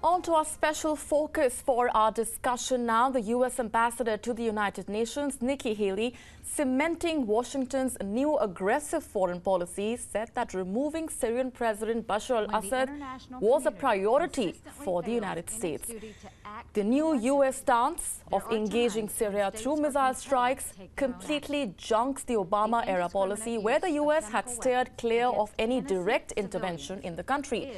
On to our special focus for our discussion now. The U.S. Ambassador to the United Nations, Nikki Haley, cementing Washington's new aggressive foreign policy, said that removing Syrian President Bashar al-Assad was a priority for the United States. The new U.S. stance of engaging Syria through missile strikes completely junks the Obama-era policy, where the U.S. had steered clear of any direct intervention in the country.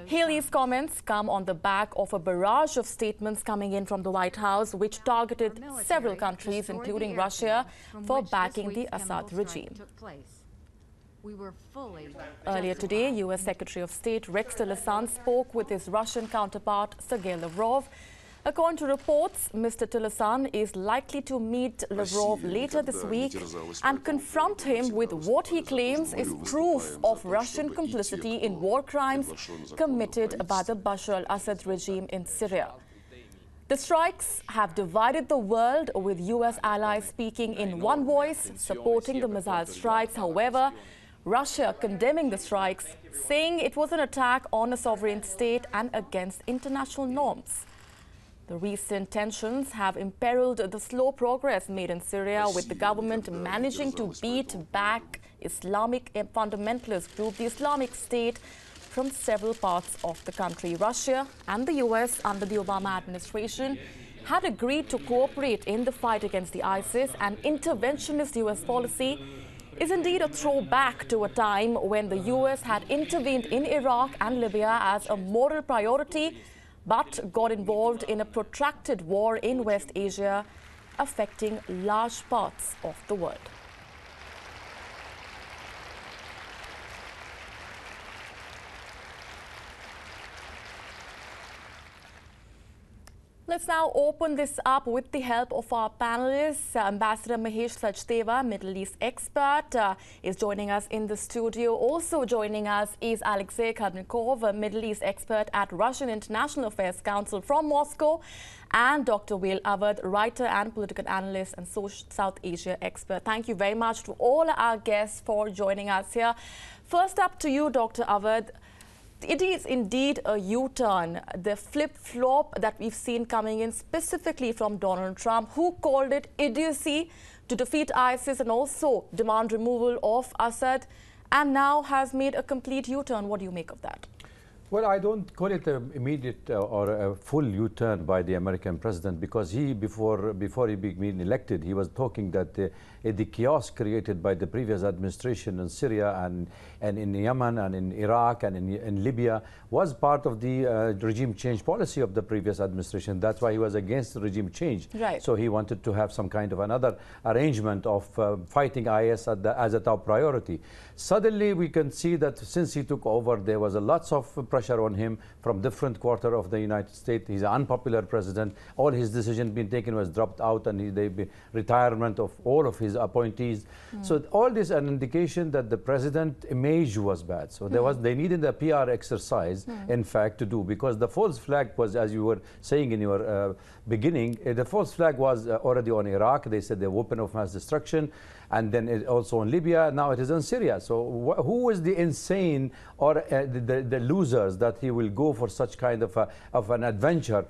Haley's comments come on the back of a barrage of statements coming in from the White House, which targeted several countries, including Russia, for backing the Assad regime. Earlier today, U.S. Secretary of State Rex Tillerson spoke with his Russian counterpart, Sergei Lavrov. According to reports, Mr. Tillerson is likely to meet Lavrov later this week and confront him with what he claims is proof of Russian complicity in war crimes committed by the Bashar al-Assad regime in Syria. The strikes have divided the world, with U.S. allies speaking in one voice, supporting the missile strikes. However, Russia condemning the strikes, saying it was an attack on a sovereign state and against international norms. The recent tensions have imperiled the slow progress made in Syria, with the government managing to beat back Islamic fundamentalist group, the Islamic State, from several parts of the country. Russia and the US, under the Obama administration, had agreed to cooperate in the fight against the ISIS, and interventionist US policy is indeed a throwback to a time when the US had intervened in Iraq and Libya as a moral priority, but got involved in a protracted war in West Asia, affecting large parts of the world. Let's now open this up with the help of our panelists. Ambassador Mahesh Sachdeva, Middle East expert, is joining us in the studio. Also joining us is Alexei Khadnikov, a Middle East expert at Russian International Affairs Council from Moscow, and Dr. Wael Awad, writer and political analyst and South Asia expert. Thank you very much to all our guests for joining us here. First up to you, Dr. Awad. It is indeed a U-turn, the flip-flop that we've seen coming in specifically from Donald Trump, who called it idiocy to defeat ISIS and also demand removal of Assad, and now has made a complete U-turn. What do you make of that? Well, I don't call it an immediate or a full U-turn by the American president, because he, before he became elected, he was talking that the chaos created by the previous administration in Syria and in Yemen and in Iraq and in Libya was part of the regime change policy of the previous administration. That's why he was against the regime change. Right. So he wanted to have some kind of another arrangement of fighting IS as a top priority. Suddenly, we can see that since he took over, there was lots of pressure on him from different quarters of the United States. He's an unpopular president. All his decisions being taken was dropped out, and the retirement of all of his appointees. So all this is an indication that the president image was bad. So they needed a PR exercise, in fact, to do, because the false flag was, as you were saying in your beginning, the false flag was already on Iraq. They said the weapon of mass destruction. And then also in Libya, now it is in Syria. So who is the insane or the losers that he will go for such kind of an adventure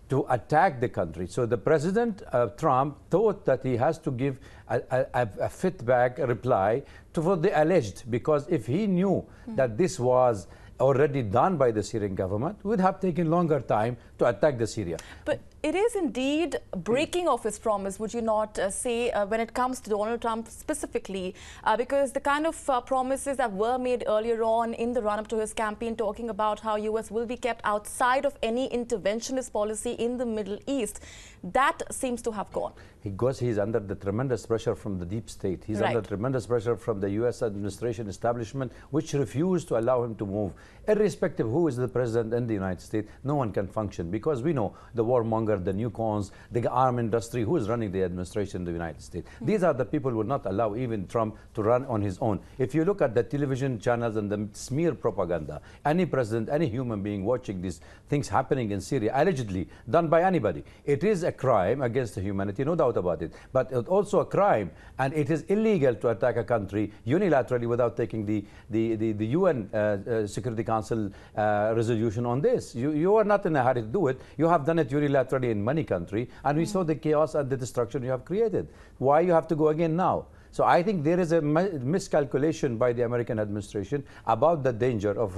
to attack the country? So the president, Trump, thought that he has to give a fit back reply for the alleged, because if he knew that this was already done by the Syrian government, would have taken longer time to attack the Syria. But it is indeed breaking of his promise, would you not say, when it comes to Donald Trump specifically, because the kind of promises that were made earlier on in the run-up to his campaign, talking about how U.S. will be kept outside of any interventionist policy in the Middle East, that seems to have gone. Because he's under the tremendous pressure from the deep state. He's under tremendous pressure from the U.S. administration establishment, which refused to allow him to move. Irrespective of who is the president in the United States, no one can function, because we know the warmonger Wagner, the new cons, the arm industry, who is running the administration in the United States. These are the people who will not allow even Trump to run on his own. If you look at the television channels and the smear propaganda, any president, any human being watching these things happening in Syria, allegedly done by anybody, it is a crime against humanity, no doubt about it. But it's also a crime, and it is illegal to attack a country unilaterally without taking the UN Security Council resolution on this. You are not in a hurry to do it. You have done it unilaterally in many countries, and we saw the chaos and the destruction you have created. Why you have to go again now? So I think there is a miscalculation by the American administration about the danger of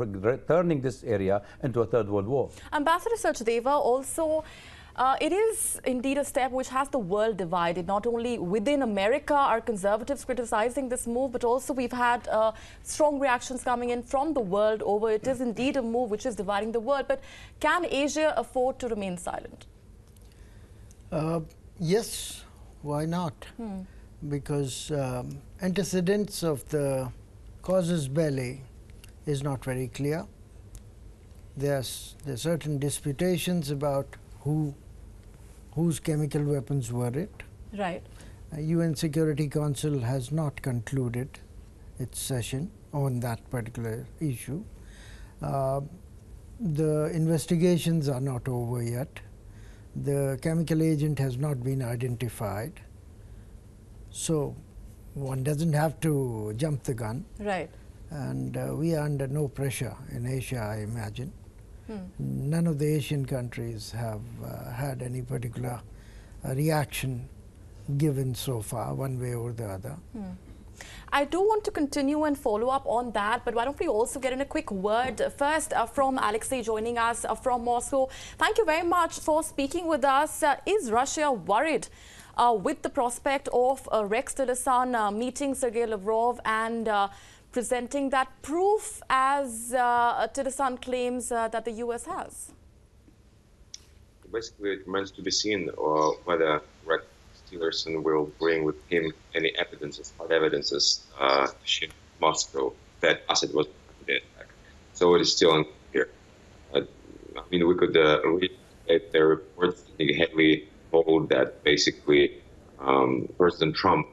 turning this area into a third world war. Ambassador Sachdeva, also it is indeed a step which has the world divided. Not only within America are conservatives criticizing this move, but also we've had strong reactions coming in from the world over. It is indeed a move which is dividing the world. But can Asia afford to remain silent? Yes, why not? Because antecedents of the casus belli is not very clear. There's certain disputations about whose chemical weapons were it. Right. UN Security Council has not concluded its session on that particular issue. The investigations are not over yet. The chemical agent has not been identified. So one doesn't have to jump the gun. Right. And we are under no pressure in Asia, I imagine. None of the Asian countries have had any particular reaction given so far, one way or the other. I do want to continue and follow up on that, but why don't we also get in a quick word first from Alexei joining us from Moscow. Thank you very much for speaking with us. Is Russia worried with the prospect of Rex Tillerson meeting Sergei Lavrov and presenting that proof as Tillerson claims that the US has? Basically, it remains to be seen whether Rex Tillerson will bring with him any evidences, hard evidences, to Moscow that Assad was behind the attack. So it is still unclear. I mean, we could read the reports heavily hold that basically President Trump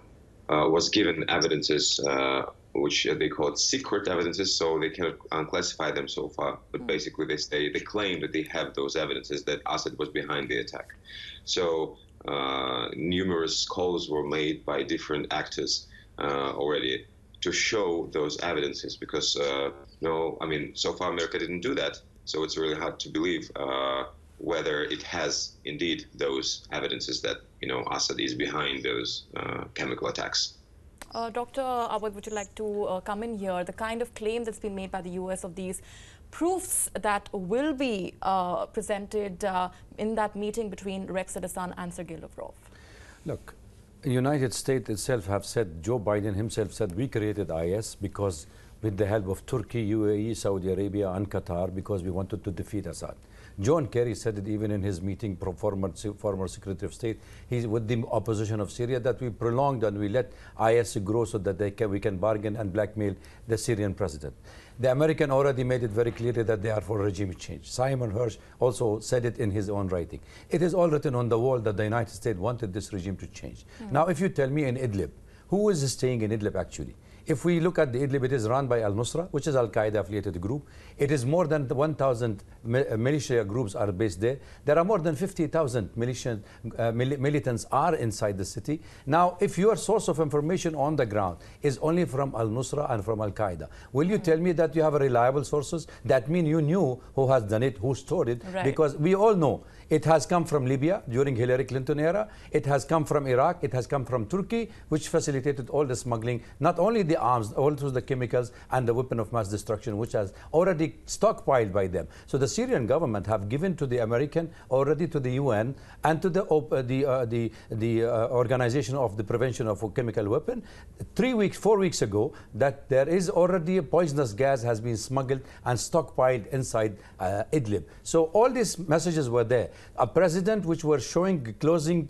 was given evidences which they call it secret evidences, so they cannot unclassify them so far. But basically, they claim that they have those evidences that Assad was behind the attack. So numerous calls were made by different actors already to show those evidences, because no, I mean, so far America didn't do that. So it's really hard to believe whether it has indeed those evidences that Assad is behind those chemical attacks. Dr. Awad, would you like to come in here? The kind of claim that's been made by the US of these proofs that will be presented in that meeting between Rex Tillerson and Sergei Lavrov. Look, the United States itself have said, Joe Biden himself said, we created IS because with the help of Turkey, UAE, Saudi Arabia and Qatar, because we wanted to defeat Assad. John Kerry said it even in his meeting, former Secretary of State, he's with the opposition of Syria, that we prolonged and we let IS grow so that we can bargain and blackmail the Syrian president. The American already made it very clear that they are for regime change. Simon Hirsch also said it in his own writing. It is all written on the wall that the United States wanted this regime to change. Now, if you tell me in Idlib, who is staying in Idlib actually? If we look at the Idlib, it is run by al-Nusra, which is al-Qaeda affiliated group. It is more than 1,000 militia groups are based there. There are more than 50,000 militants are inside the city. Now, if your source of information on the ground is only from al-Nusra and from al-Qaeda, will you tell me that you have reliable sources? That means you knew who has done it, who stored it, right. Because we all know it has come from Libya during Hillary Clinton era. It has come from Iraq. It has come from Turkey, which facilitated all the smuggling, not only the arms, also the chemicals and the weapon of mass destruction, which has already stockpiled by them. So the Syrian government have given to the American, already to the UN and to the Organization of the Prevention of Chemical Weapon, 4 weeks ago, that there is already a poisonous gas has been smuggled and stockpiled inside Idlib. So all these messages were there. A president which were showing closing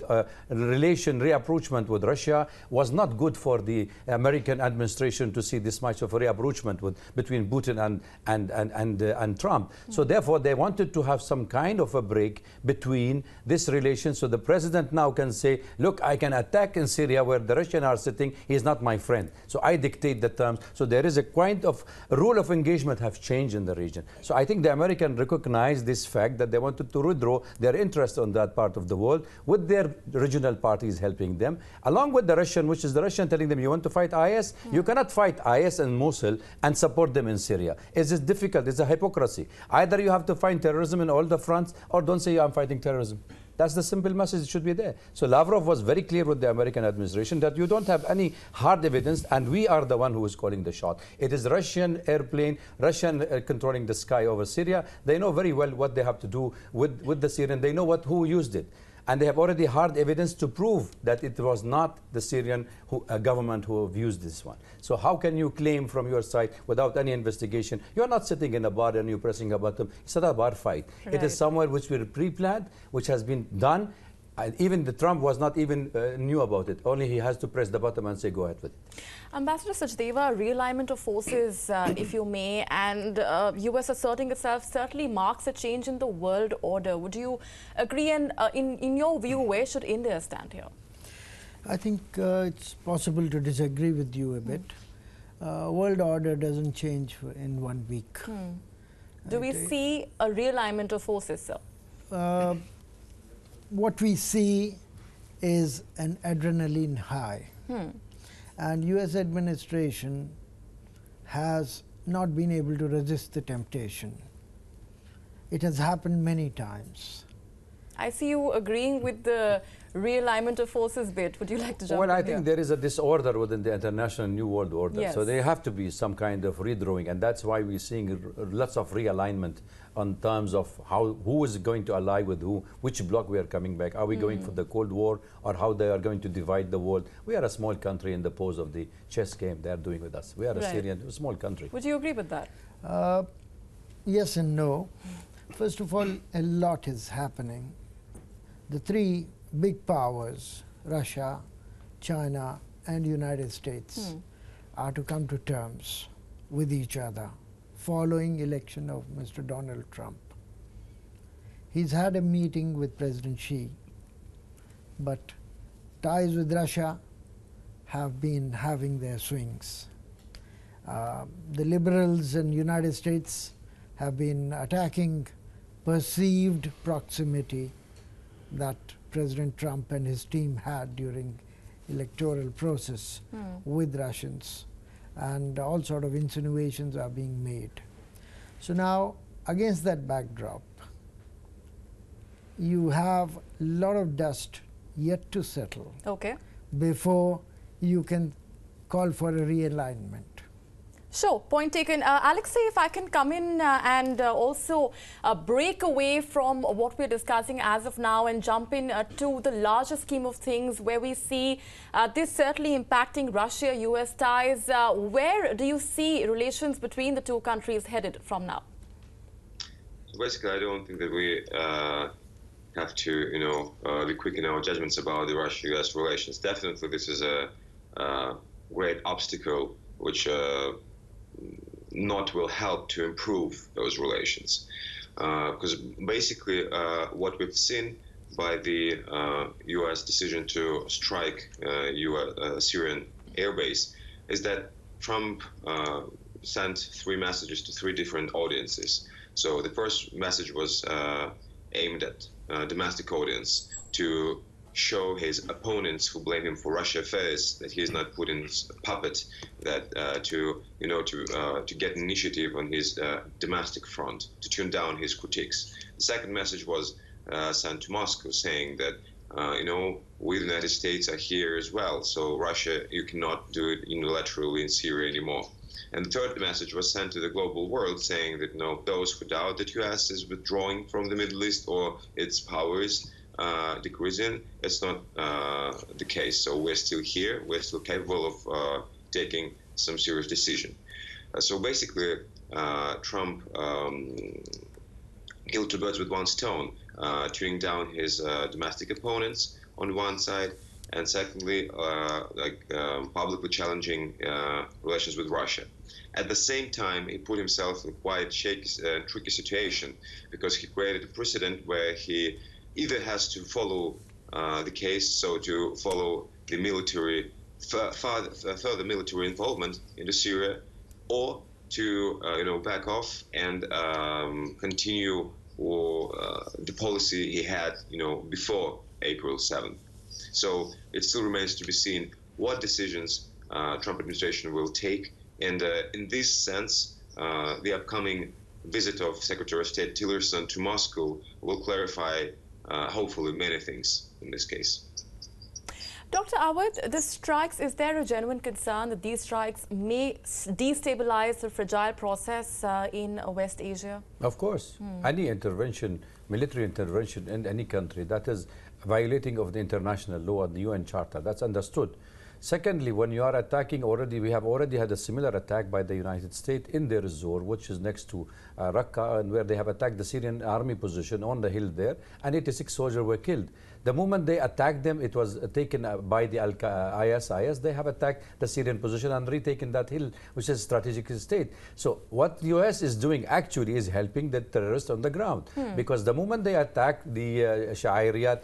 reapproachment with Russia was not good for the American administration administration to see this much of a reapproachment between Putin and Trump. So therefore, they wanted to have some kind of a break between this relation. So the president now can say, look, I can attack in Syria where the Russians are sitting. He is not my friend. So I dictate the terms. So there is a kind of rule of engagement have changed in the region. So I think the Americans recognize this fact that they wanted to withdraw their interest on that part of the world with their regional parties helping them, along with the Russian, which is the Russian telling them, you want to fight IS? You cannot fight IS in Mosul and support them in Syria. It's difficult. It's a hypocrisy. Either you have to fight terrorism in all the fronts, or don't say I'm fighting terrorism. That's the simple message that should be there. So Lavrov was very clear with the American administration that you don't have any hard evidence, and we are the one who is calling the shot. It is Russian airplane, Russian controlling the sky over Syria. They know very well what they have to do with the Syrian. They know who used it. And they have already hard evidence to prove that it was not the Syrian government who have used this one. So how can you claim from your side without any investigation? You're not sitting in a bar and you're pressing a button. It's not a bar fight. Right. It is somewhere which we pre-planned, which has been done. And even the Trump was not even knew about it. Only he has to press the button and say, go ahead with it. Ambassador Sachdeva, realignment of forces, if you may, and U.S. asserting itself certainly marks a change in the world order. Would you agree? And in your view, where should India stand here? I think it's possible to disagree with you a bit. World order doesn't change in 1 week. Do we see a realignment of forces, sir? What we see is an adrenaline high. And US administration has not been able to resist the temptation. It has happened many times. I see you agreeing with the realignment of forces bit. Would you like to jump in? Well, I think there is a disorder within the international New World Order. Yes. So there have to be some kind of redrawing, and that's why we're seeing lots of realignment on terms of who is going to ally with who, which bloc we are coming back. Are we going for the Cold War, or how they are going to divide the world? We are a small country in the pose of the chess game they are doing with us. We are a Syrian, small country. Would you agree with that? Yes and no. First of all, a lot is happening. The three big powers, Russia, China, and United States, are to come to terms with each other following election of Mr. Donald Trump. He's had a meeting with President Xi, but ties with Russia have been having their swings. The liberals in the United States have been attacking perceived proximity that President Trump and his team had during electoral process with Russians, and all sort of insinuations are being made. So now, against that backdrop, you have a lot of dust yet to settle before you can call for a realignment. Sure, point taken. Alexei, if I can come in and also break away from what we're discussing as of now and jump in to the larger scheme of things where we see this certainly impacting Russia-US ties. Where do you see relations between the two countries headed from now? So basically, I don't think that we have to, be quick in our judgments about the Russia-US relations. Definitely, this is a great obstacle which not will help to improve those relations, because basically what we've seen by the U.S. decision to strike Syrian airbase is that Trump sent 3 messages to 3 different audiences. So the first message was aimed at domestic audience to show his opponents who blame him for Russia affairs that he is not Putin's puppet, that to get initiative on his domestic front, to tune down his critiques. The second message was sent to Moscow, saying that we the United States are here as well, so Russia, you cannot do it unilaterally in Syria anymore. And the third message was sent to the global world, saying that those who doubt that U.S. is withdrawing from the Middle East or its powers decreasing, it's not the case. So we're still here. We're still capable of taking some serious decision. So basically, Trump killed 2 birds with 1 stone, tuning down his domestic opponents on one side and secondly, publicly challenging relations with Russia. At the same time, he put himself in quite tricky situation, because he created a precedent where he either has to follow the case, so to follow the military, further military involvement into Syria, or to back off and continue the policy he had before April 7th. So it still remains to be seen what decisions Trump administration will take. And in this sense, the upcoming visit of Secretary of State Tillerson to Moscow will clarify, hopefully, many things in this case. Dr. Awad, the strikes, is there a genuine concern that these strikes may destabilize the fragile process in West Asia? Of course. Any intervention, military intervention in any country, that is violating of the international law and the UN Charter. That's understood. Secondly, when you are attacking we have already had a similar attack by the United States in Deir ez-Zor, which is next to Raqqa, and where they have attacked the Syrian army position on the hill there, and 86 soldiers were killed. The moment they attacked them, it was taken by the IS. They have attacked the Syrian position and retaken that hill, which is strategic state. So what the US is doing actually is helping the terrorists on the ground, because the moment they attack the Sha'iriyat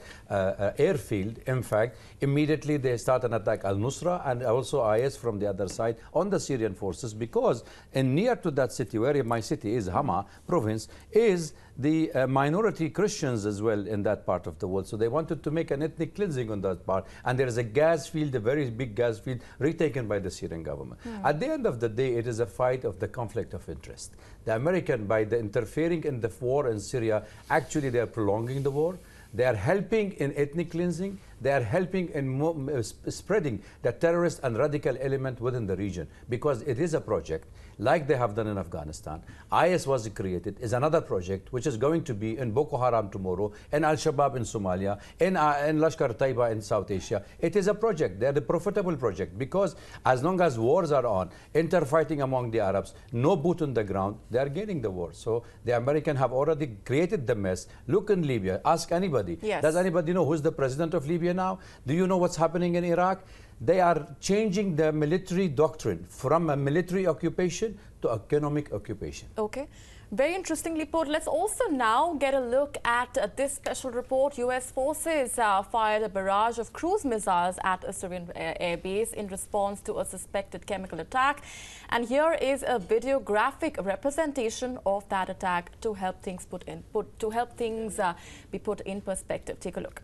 airfield, in fact, immediately they start an attack al-Nusra and also IS from the other side on the Syrian forces, because near to that city, where my city is, Hama province, is the minority Christians as well in that part of the world. So they wanted to make an ethnic cleansing on that part. And there is a gas field, a very big gas field, retaken by the Syrian government. At the end of the day, it is a fight of the conflict of interest. The American, by the interfering in the war in Syria, actually they are prolonging the war. They are helping in ethnic cleansing. They are helping in spreading the terrorist and radical element within the region, because it is a project like they have done in Afghanistan. IS was created, is another project which is going to be in Boko Haram tomorrow, in Al-Shabaab in Somalia, in Lashkar Taiba in South Asia. It is a project. They are the profitable project, because as long as wars are on, interfighting among the Arabs, no boot on the ground, they are gaining the war. So the Americans have already created the mess. Look in Libya, ask anybody. Yes. Does anybody know who's the president of Libya now? Do you know what's happening in Iraq? They are changing the military doctrine from a military occupation to economic occupation. Okay. Very interestingly put. Let's also now get a look at this special report. U.S. forces fired a barrage of cruise missiles at a Syrian airbase in response to a suspected chemical attack. And here is a videographic representation of that attack to help things be put in perspective. Take a look.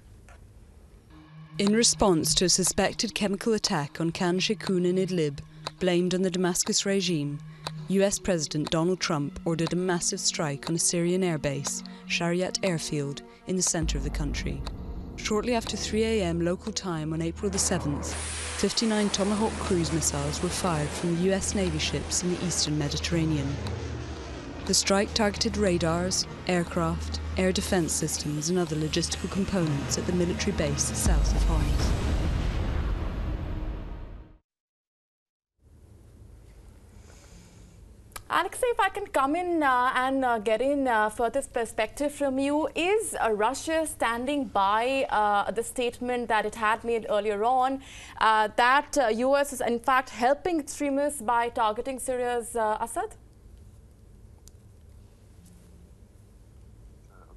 In response to a suspected chemical attack on Khan Sheikhoun in Idlib, blamed on the Damascus regime, US President Donald Trump ordered a massive strike on a Syrian airbase, Shariat Airfield, in the centre of the country. Shortly after 3 a.m. local time on April the 7th, 59 Tomahawk cruise missiles were fired from the US Navy ships in the eastern Mediterranean. The strike targeted radars, aircraft, air defence systems and other logistical components at the military base south of Homs. Alexei, if I can come in and get in further perspective from you, is Russia standing by the statement that it had made earlier on that US is in fact helping extremists by targeting Syria's Assad?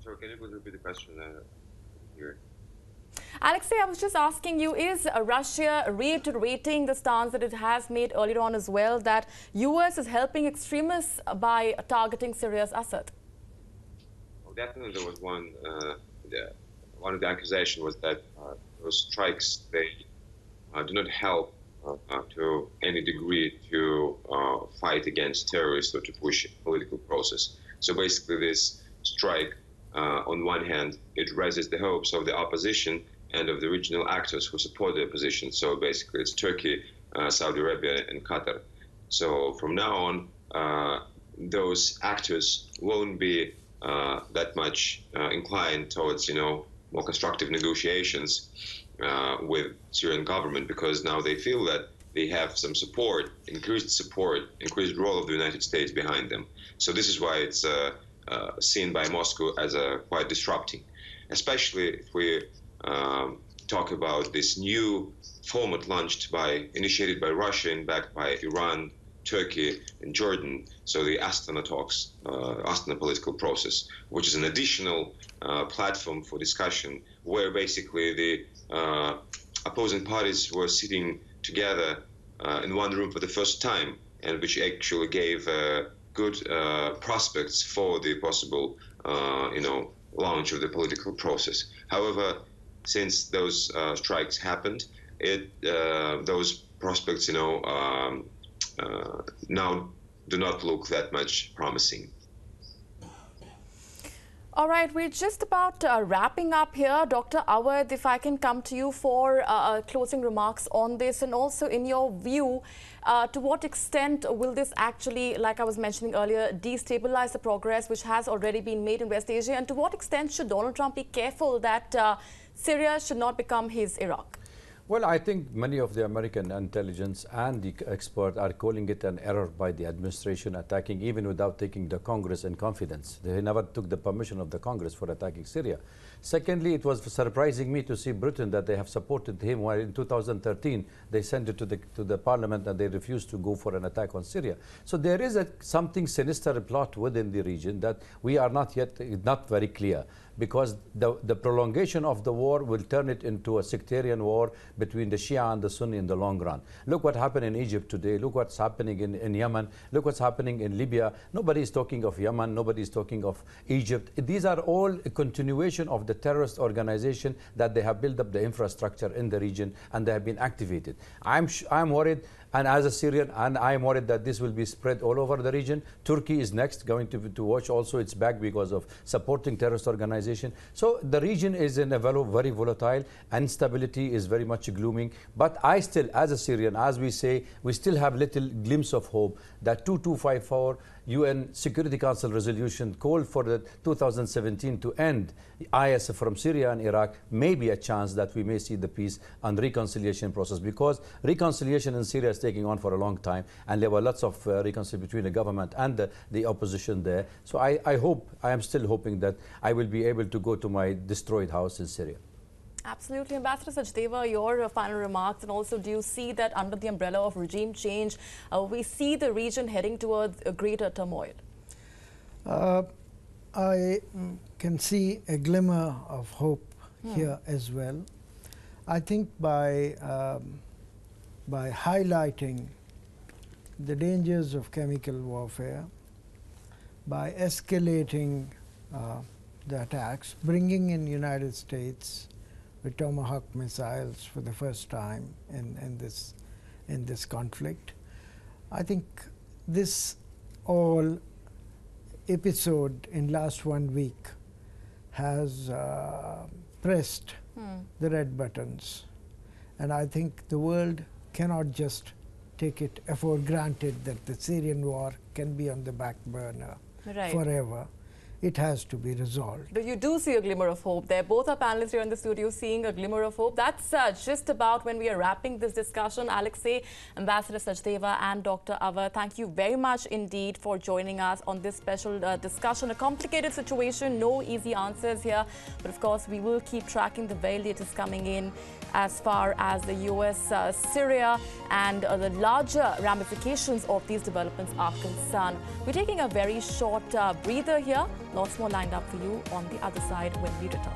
So can you please repeat the question here? Alexei, I was just asking you, is Russia reiterating the stance that it has made earlier on as well, that US is helping extremists by targeting Syria's Assad? Well, definitely there was one of the accusations was that those strikes, they do not help to any degree to fight against terrorists or to push political process. So basically this strike, on one hand, it raises the hopes of the opposition and of the regional actors who support the opposition. So basically it's Turkey, Saudi Arabia and Qatar. So from now on, those actors won't be that much inclined towards, more constructive negotiations with Syrian government, because now they feel that they have some support, increased role of the United States behind them. So this is why it's seen by Moscow as quite disrupting, especially if we talk about this new format initiated by Russia and backed by Iran, Turkey, and Jordan. So the Astana talks, Astana political process, which is an additional platform for discussion where basically the opposing parties were sitting together in one room for the first time, and which actually gave good prospects for the possible, launch of the political process. However, since those strikes happened, those prospects, now do not look that much promising. All right, we're just about wrapping up here. Dr. Awad, if I can come to you for closing remarks on this, and also in your view, to what extent will this actually, like I was mentioning earlier, destabilize the progress which has already been made in West Asia, and to what extent should Donald Trump be careful that Syria should not become his Iraq? Well, I think many of the American intelligence and the experts are calling it an error by the administration attacking even without taking the Congress in confidence. They never took the permission of the Congress for attacking Syria. Secondly, it was surprising me to see Britain that they have supported him while in 2013 they sent it to the parliament and they refused to go for an attack on Syria. So there is something sinister plot within the region that we are not very clear, because the prolongation of the war will turn it into a sectarian war between the Shia and the Sunni in the long run. Look what happened in Egypt today. Look what's happening in Yemen. Look what's happening in Libya. Nobody is talking of Yemen. Nobody is talking of Egypt. These are all a continuation of the terrorist organization that they have built up the infrastructure in the region and they have been activated. I'm worried. And as a Syrian, and I am worried that this will be spread all over the region. Turkey is next going to watch also its back because of supporting terrorist organization. So the region is in a very volatile, instability is very much glooming. But I still, as a Syrian, as we say, we still have little glimpse of hope that 2254 UN Security Council resolution called for the 2017 to end IS from Syria and Iraq may be a chance that we may see the peace and reconciliation process, because reconciliation in Syria is taking on for a long time and there were lots of reconciliation between the government and the opposition there. So I am still hoping that I will be able to go to my destroyed house in Syria. Absolutely. Ambassador Sachdeva, your final remarks, and also do you see that under the umbrella of regime change, we see the region heading towards a greater turmoil? I can see a glimmer of hope here as well. I think by highlighting the dangers of chemical warfare, by escalating the attacks, bringing in United States with Tomahawk missiles for the first time in this conflict. I think this all episode in last 1 week has pressed the red buttons, and I think the world cannot just take it for granted that the Syrian war can be on the back burner forever. It has to be resolved. But you do see a glimmer of hope there. Both our panelists here in the studio seeing a glimmer of hope. That's just about when we are wrapping this discussion. Alexei, Ambassador Sachdeva and Dr. Awad, thank you very much indeed for joining us on this special discussion. A complicated situation, no easy answers here. But of course, we will keep tracking the very latest coming in as far as the US, Syria and the larger ramifications of these developments are concerned. We're taking a very short breather here. Lots more lined up for you on the other side when we return.